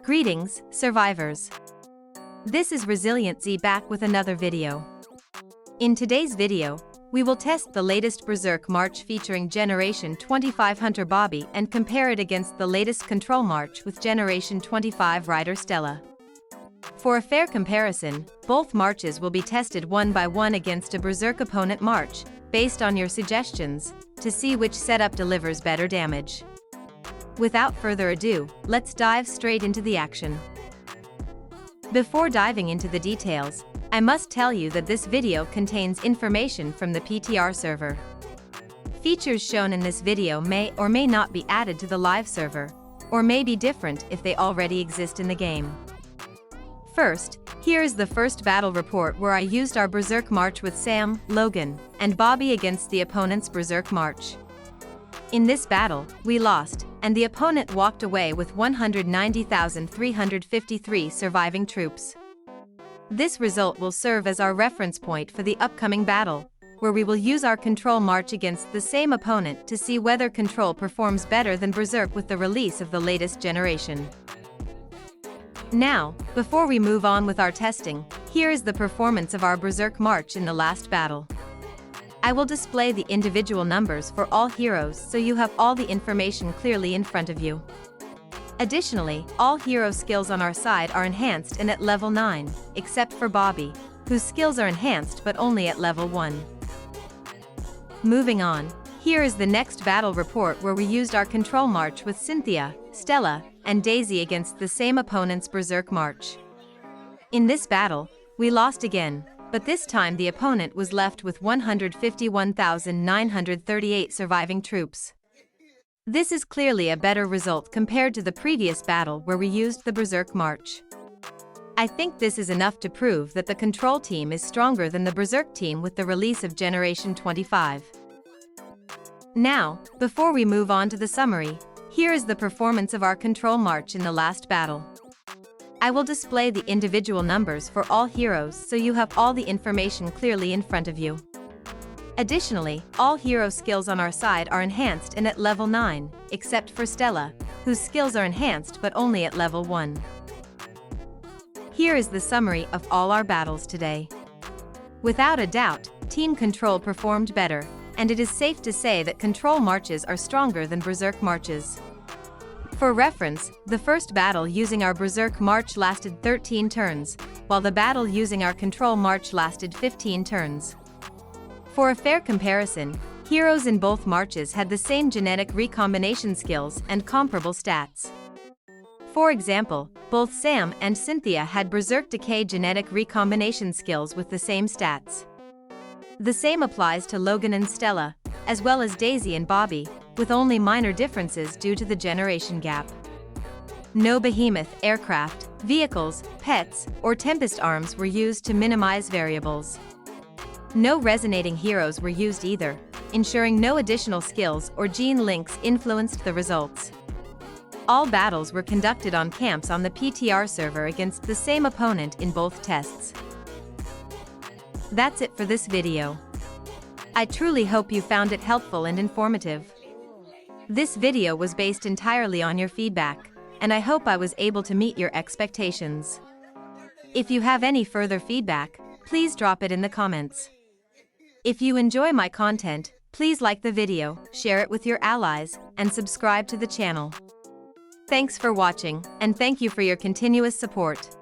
Greetings, survivors. This is ResilientZ back with another video. In today's video, we will test the latest Berserk March featuring Generation 25 Hunter Bobby and compare it against the latest Control March with Generation 25 Rider Stella. For a fair comparison, both marches will be tested one by one against a Berserk opponent march, based on your suggestions, to see which setup delivers better damage. Without further ado, let's dive straight into the action. Before diving into the details, I must tell you that this video contains information from the PTR server. Features shown in this video may or may not be added to the live server, or may be different if they already exist in the game. First, here is the first battle report where I used our Berserk March with Sam, Logan, and Bobby against the opponent's Berserk March. In this battle, we lost, and the opponent walked away with 190,353 surviving troops. This result will serve as our reference point for the upcoming battle, where we will use our Control March against the same opponent to see whether Control performs better than Berserk with the release of the latest generation. Now, before we move on with our testing, here is the performance of our Berserk March in the last battle. I will display the individual numbers for all heroes so you have all the information clearly in front of you. Additionally, all hero skills on our side are enhanced and at level 9, except for Bobby, whose skills are enhanced but only at level 1. Moving on, here is the next battle report where we used our Control March with Cynthia, Stella, and Daisy against the same opponent's Berserk March. In this battle, we lost again, but this time the opponent was left with 151,938 surviving troops. This is clearly a better result compared to the previous battle where we used the Berserk March. I think this is enough to prove that the Control team is stronger than the Berserk team with the release of Generation 25. Now, before we move on to the summary, here is the performance of our Control March in the last battle. I will display the individual numbers for all heroes so you have all the information clearly in front of you. Additionally, all hero skills on our side are enhanced and at level 9, except for Stella, whose skills are enhanced but only at level 1. Here is the summary of all our battles today. Without a doubt, Team Control performed better, and it is safe to say that Control marches are stronger than Berserk marches. For reference, the first battle using our Berserk March lasted 13 turns, while the battle using our Control March lasted 15 turns. For a fair comparison, heroes in both marches had the same genetic recombination skills and comparable stats. For example, both Sam and Cynthia had Berserk Decay genetic recombination skills with the same stats. The same applies to Logan and Stella, as well as Daisy and Bobby, with only minor differences due to the generation gap. No behemoth aircraft, vehicles, pets, or Tempest arms were used to minimize variables. No resonating heroes were used either, ensuring no additional skills or gene links influenced the results. All battles were conducted on camps on the PTR server against the same opponent in both tests. That's it for this video. I truly hope you found it helpful and informative. This video was based entirely on your feedback, and I hope I was able to meet your expectations. If you have any further feedback, please drop it in the comments. If you enjoy my content, please like the video, share it with your allies, and subscribe to the channel. Thanks for watching, and thank you for your continuous support.